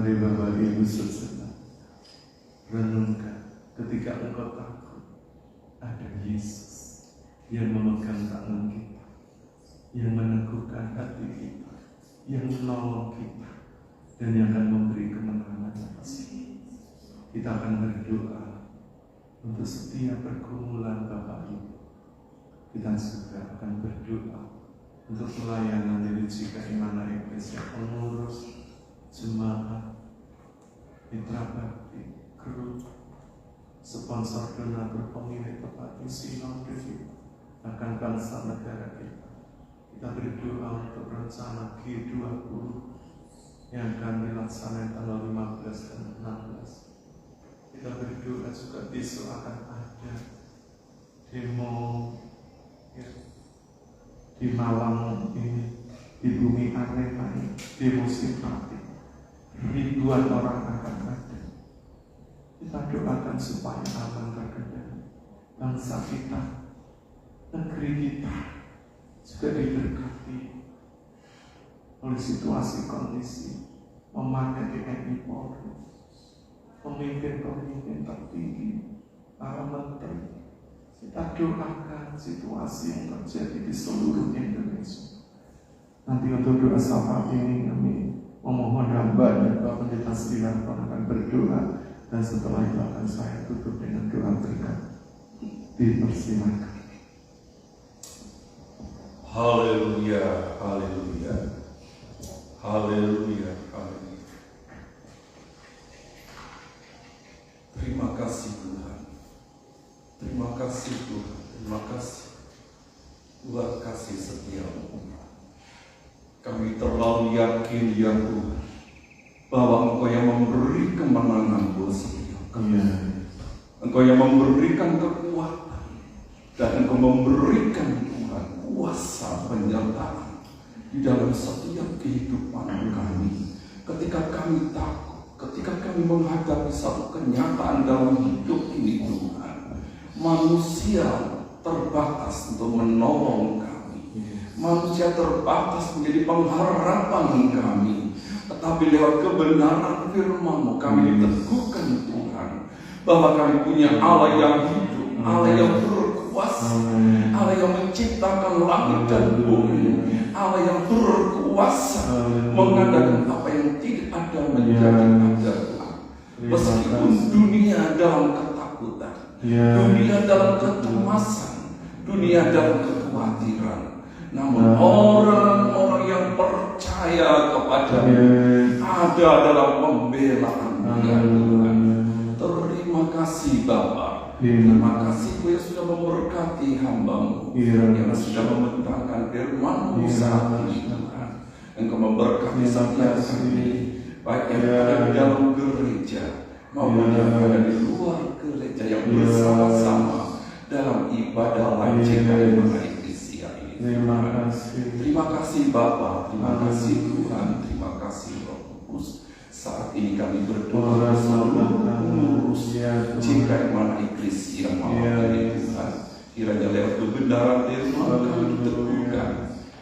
S1: Mari Bapak Ibu sejenak renungkan ketika engkau takut, ada Yesus yang memegang tangan kita, yang meneguhkan hati kita, yang menolong kita, dan yang akan memberi kemenangan atas kita. Kita akan berdoa untuk setiap pergumulan Bapak Ibu. Kita juga akan berdoa untuk pelayanan dari Jika Eklesia, pengurus, jemaat, mitra bakti, kru, sponsor, donatur, pemilik tempat sinode kita, bahkan bangsa negara kita. Kita berdoa untuk rencana G20 yang akan dilaksanakan tanggal 15 dan 16. Kita berdoa juga besok akan ada demo ya, di Malang ini, di bumi Arema ini, demo simpatik. Ribuan orang akan ada. Kita doakan supaya aman terkendali. Bangsa kita, negeri kita juga diberkati oleh situasi kondisi memakai TNI Polri, pemimpin-pemimpin tertinggi, para menteri. Kita doakan situasi yang terjadi di seluruh Indonesia. Nanti untuk doa syafaat ini kami memohon hamba dan Bapak Pendeta Sri Hartono akan berdoa, dan setelah itu akan saya tutup dengan doa berkat. Dipersilakan.
S2: Haleluya, haleluya, haleluya, haleluya. Terima kasih Tuhan, terima kasih Tuhan, terima kasih buat kasih setiamu. Kami terlalu yakin ya Tuhan bahwa Engkau yang memberi kemenangan buat setiap kami. Engkau yang memberikan kekuatan, dan Engkau memberikan Tuhan kuasa penyertaan di dalam setiap kehidupan kami. Ketika kami takut, ketika kami menghadapi satu kenyataan dalam hidup ini Tuhan, manusia terbatas untuk menolong kami. Manusia terbatas menjadi pengharapan kami, tetapi lewat kebenaran firman-Mu kami diteguhkan Tuhan bahwa kami punya Allah yang hidup, Allah yang berkuasa, Allah yang menciptakan langit dan bumi, Allah yang berkuasa mengadakan apa yang tidak ada menjadi ada. Meskipun dunia dalam ketakutan, dunia dalam kecemasan, dunia dalam kekhawatiran, namun orang-orang yang percaya kepada-Mu ada dalam pembelaan Dia Tuhan. Terima kasih Bapa. Terima kasih Kau yang sudah memberkati hamba-Mu, yang sudah membentangkan firman-Mu saat ini Tuhan. Engkau memberkati setiap kami, baik yang ada di dalam gereja maupun yang ada di luar gereja, yang bersama-sama dalam ibadah lanjutan Eklesia ini.
S1: Terima kasih.
S2: Terima kasih Bapa, terima kasih Tuhan, terima kasih Roh Kudus. Saat ini kami berdoa seluruh pengurus jika mana Eklesia malam ini Tuhan, kiranya lewat kebenaran firman kami diteguhkan,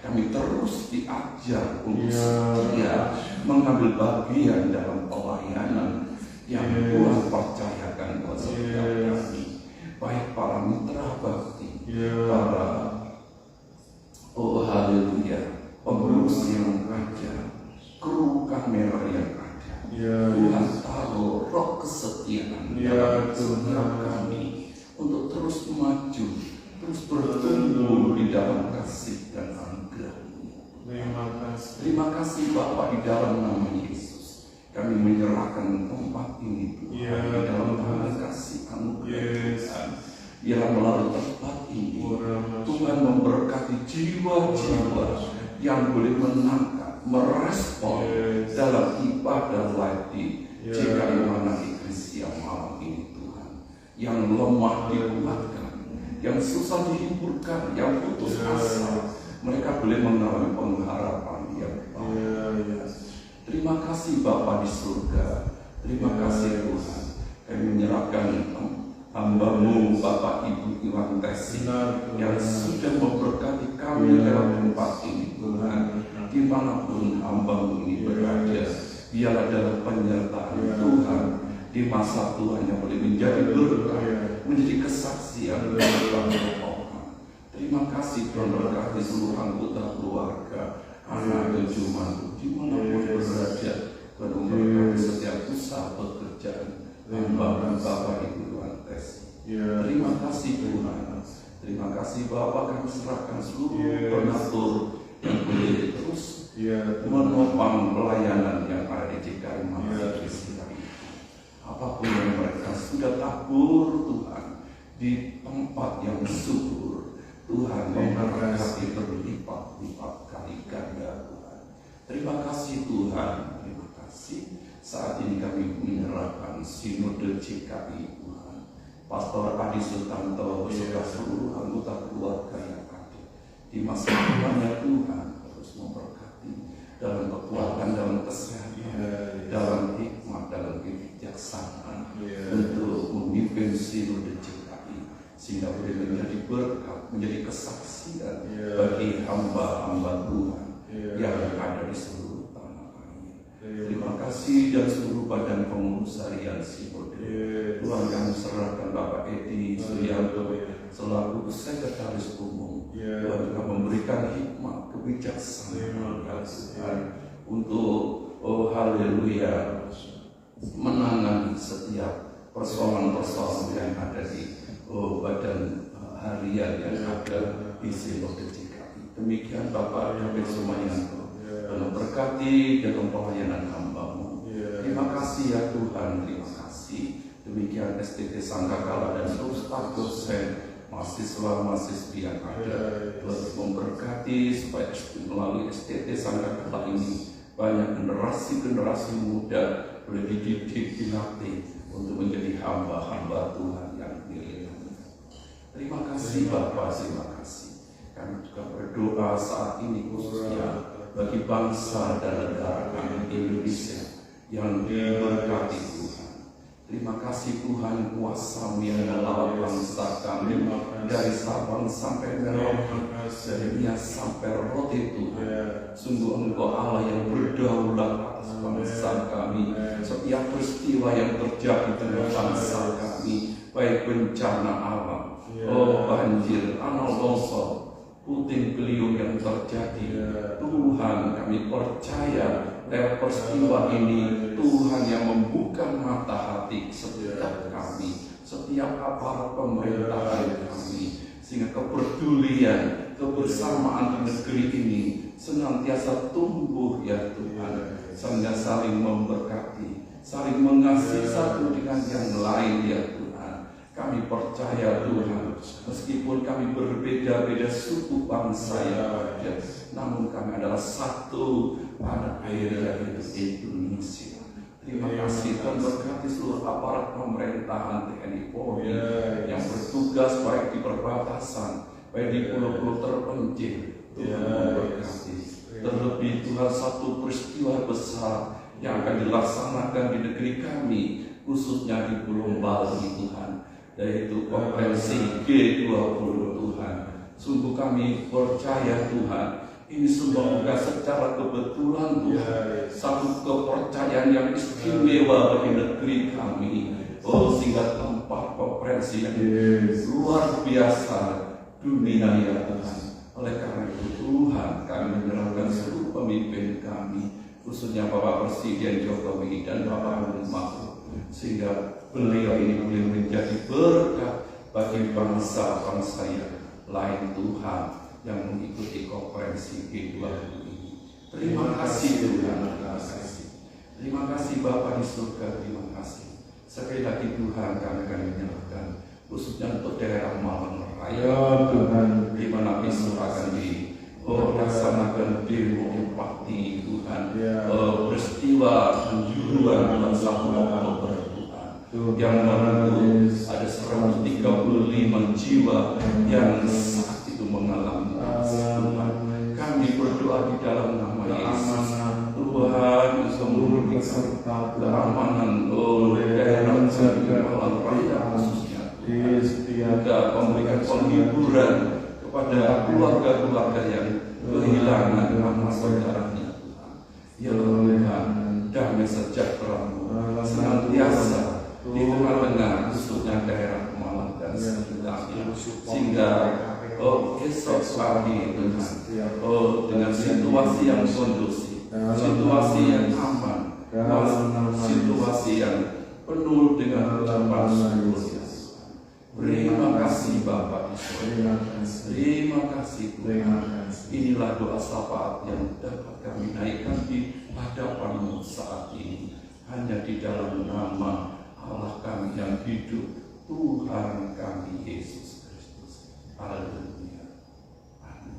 S2: kami terus diajar untuk setia mengambil bagian dalam pelayanan yang Tuhan percayakan buat setiap kami, baik para mitra bakti, para haleluya, pengurus yang ada, kru kamera yang ada. Tuhan taruh roh kesetiaan dalam setiap kami untuk terus maju, terus bertumbuh di dalam kasih dan anugerah-Mu. Terima kasih Bapa, di dalam nama Yesus kami menyerahkan tempat ini Tuhan di dalam tangan kasih anugerah Tuhan. Biarlah melalui tempat ini Tuhan memberkati jiwa-jiwa yang boleh menangkap, merespon dalam ibadah live di jika mana Eklesia malam ini Tuhan. Yang lemah dikuatkan, yang susah dihiburkan, yang putus asa, mereka boleh mengalami pengharapan yang baik. Terima kasih Bapa di surga. Terima kasih Tuhan. Kami menyerahkan hamba-Mu Bapak Ibu Iwan Tesi yang sudah memberkati kami dalam tempat ini Tuhan. Dimanapun hamba-Mu ini berada, Biarlah dalam penyertaan Tuhan di masa Tuhan yang boleh menjadi berkah, menjadi kesaksian bagi orang. Terima kasih Tuhan, berkati seluruh anggota keluarga, anak dan jemaat dimanapun berada. Tuhan memberkati setiap usaha pekerjaan hamba dan Bapak Ibu Tuhan tes. Terima kasih Tuhan. Terima kasih Bapak, kami serahkan seluruh donatur yang boleh terus menopang pelayanan yang ada di GKI Masjid. Apapun yang mereka sudah tabur Tuhan di tempat yang subur, Tuhan memberkati berlipat-lipat kali ganda Tuhan. Terima kasih Tuhan, terima kasih. Saat ini kami menyerahkan sinode GKI Tuhan, Pastor Adi Sutanto beserta seluruh anggota keluarga yang ada di masa depannya. Tuhan terus memberkati dalam kekuatan, dalam kesehatan, dalam hikmat, dalam kebijaksanaan untuk memimpin sinode GKI sehingga boleh menjadi berkat, menjadi kesaksian bagi hamba-hamba Tuhan yang ada di seluruh tanah air. Terima kasih dan seluruh badan pengurus harian sinode. Tuhan kami serahkan Bapak Edi Suryanto selaku sekretaris umum. Tuhan juga memberikan hikmat, kebijaksanaan Tuhan untuk haleluya menangani setiap persoalan-persoalan yang ada di badan harian yang ada di sinode GKI. Demikian Bapak David Sumayanto, memberkati dalam pelayanan hamba-Mu. Terima kasih ya Tuhan, terima kasih. Demikian STT Sangkakala dan seluruh staf dosen, mahasiswa-mahasiswi yang ada, terus memberkati supaya melalui STT Sangkakala ini banyak generasi-generasi muda boleh dididik, dilatih untuk menjadi hamba-hamba Tuhan yang dilihat. Terima kasih Bapak, terima kasih. Kami juga berdoa saat ini khususnya bagi bangsa dan negara kami Indonesia yang diberkati Tuhan. Terima kasih Tuhan, kuasa-Mu yang melawat bangsa kami dari Sabang sampai Merauke, dari Nias sampai Rote Tuhan. Sungguh Engkau Allah yang berdaulat atas bangsa kami. Setiap peristiwa yang terjadi dengan bangsa kami, baik bencana alam, banjir, tanah longsor, puting beliung yang terjadi, Tuhan kami percaya lewat peristiwa ini Tuhan yang membuka mata hati setiap kami, setiap aparat pemerintahan kami, sehingga kepedulian, kebersamaan di negeri ini senantiasa tumbuh ya Tuhan, sehingga saling memberkati, saling mengasihi satu dengan yang lain ya Tuhan. Kami percaya Tuhan, meskipun kami berbeda-beda suku bangsa yang ada, namun kami adalah satu pada akhirnya yaitu Indonesia. Terima kasih Tuhan, berkati seluruh aparat pemerintahan TNI Polri yang bertugas baik di perbatasan, baik di pulau-pulau terpencil. Tuhan memberkati. Terlebih Tuhan, satu peristiwa besar yang akan dilaksanakan di negeri kami, khususnya di Pulau Bali Tuhan, yaitu konferensi G20 Tuhan. Sungguh kami percaya Tuhan, ini semua bukan secara kebetulan Tuhan, satu kepercayaan yang istimewa bagi negeri kami. Sehingga tempat konferensi yang luar biasa dunia ya Tuhan. Oleh karena itu Tuhan, kami menyerahkan seluruh pemimpin kami, khususnya Bapak Presiden Jokowi dan Bapak Harun Masiku, sehingga beliau ini boleh menjadi berkat bagi bangsa-bangsa yang lain Tuhan yang mengikuti konferensi G20 ini. Terima kasih Tuhan, terima kasih. Terima kasih Bapa di surga, terima kasih. Sekali lagi Tuhan, kami akan menyerahkan khususnya untuk daerah Malang Raya Tuhan, di mana besok akan dilaksanakan demo empati Tuhan, peristiwa penjuruan bulan 1 Oktober yang menentu ada 135 jiwa yang saat itu mengalami Tuhan. Kami berdoa di dalam nama Yesus, Tuhan untuk memberikan keamanan daerah Malang Raya khususnya, juga memberikan penghiburan kepada keluarga-keluarga yang kehilangan anak saudaranya Tuhan. Ya Tuhan, damai damai sejahtera-Mu senantiasa di tengah-tengah khususnya daerah Malang dan sekitarnya, sehingga esok pagi dengan situasi yang kondusif, situasi yang aman, situasi yang penuh dengan ucapan syukur. Terima kasih Bapak Yesus. Terima kasih Tuhan. Inilah doa syafaat yang dapat kami naikkan di hadapan-Mu saat ini, hanya di dalam nama Allah kami yang hidup, Tuhan kami Yesus Kristus. Haleluya. Amin.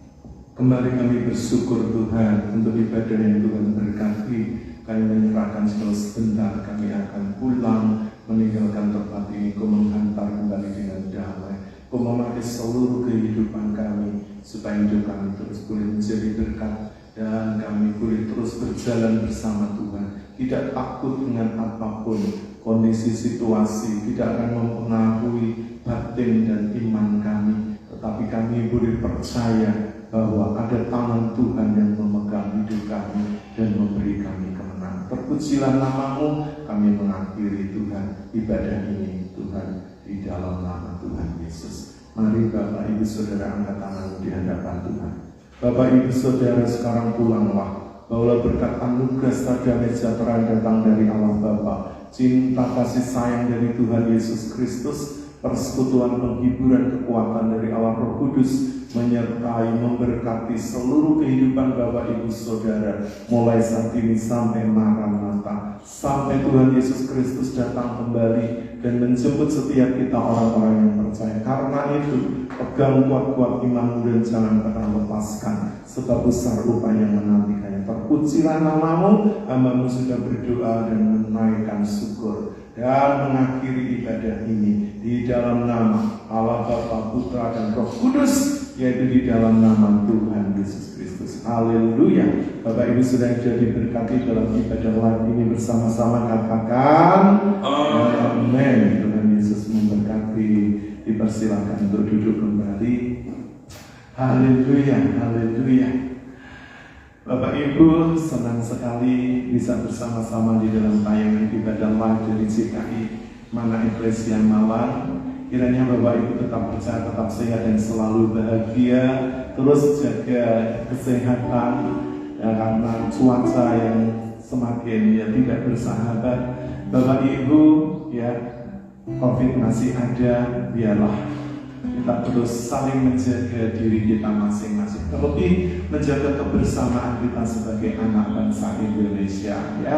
S1: Kembali kami bersyukur Tuhan untuk ibadah yang Tuhan berkati. Kami menyerahkan sebentar, kami akan pulang meninggalkan tempat ini. Kau menghantar kembali dengan damai. Kau memakai seluruh kehidupan kami supaya hidup kami terus boleh menjadi berkat dan kami boleh terus berjalan bersama Tuhan. Tidak takut dengan apapun kondisi situasi, tidak akan mempengaruhi batin dan iman kami, tetapi kami boleh percaya bahwa ada tangan Tuhan yang memegang hidup kami dan memberi kami kemenangan. Terpujilah nama-Mu, kami mengakhiri Tuhan ibadah ini Tuhan di dalam nama Tuhan Yesus. Mari Bapak Ibu Saudara angkat tangan di hadapan Tuhan. Bapak Ibu Saudara sekarang pulanglah, bawalah berkat anugerah damai sejahtera datang dari Allah Bapa, cinta kasih sayang dari Tuhan Yesus Kristus, persekutuan penghiburan kekuatan dari Allah Roh Kudus menyertai memberkati seluruh kehidupan Bapak Ibu Saudara mulai saat ini sampai Maranatha, sampai Tuhan Yesus Kristus datang kembali dan menjemput setiap kita orang-orang yang percaya. Karena itu pegang kuat-kuat imanmu dan jangan pernah lepaskan, sebab besar upaya yang menantikannya. Terpujilah nama-Mu, hamba-Mu sudah berdoa dan menaikkan syukur dan mengakhiri ibadah ini di dalam nama Allah Bapa, Putra dan Roh Kudus, yaitu di dalam nama Tuhan Yesus Kristus. Haleluya. Bapak Ibu sudah jadi berkati dalam ibadah live ini bersama-sama, katakan amin. Tuhan Yesus memberkati. Dipersilakan untuk duduk kembali. Haleluya, haleluya. Bapak Ibu, senang sekali bisa bersama-sama di dalam tayangan ibadah live dari GKI Mana Eklesia Malang. Kiranya Bapak Ibu tetap percaya, tetap sehat dan selalu bahagia. Terus jaga kesehatan ya, karena cuaca yang semakin tidak bersahabat. Bapak Ibu ya, COVID masih ada, biarlah kita terus saling menjaga diri kita masing-masing, terlebih menjaga kebersamaan kita sebagai anak bangsa Indonesia ya,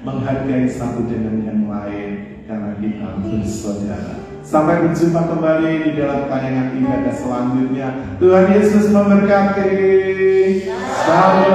S1: menghargai satu dengan yang lain karena kita bersaudara. Sampai berjumpa kembali di dalam tayangan ibadah selanjutnya. Tuhan Yesus memberkati. Shalom.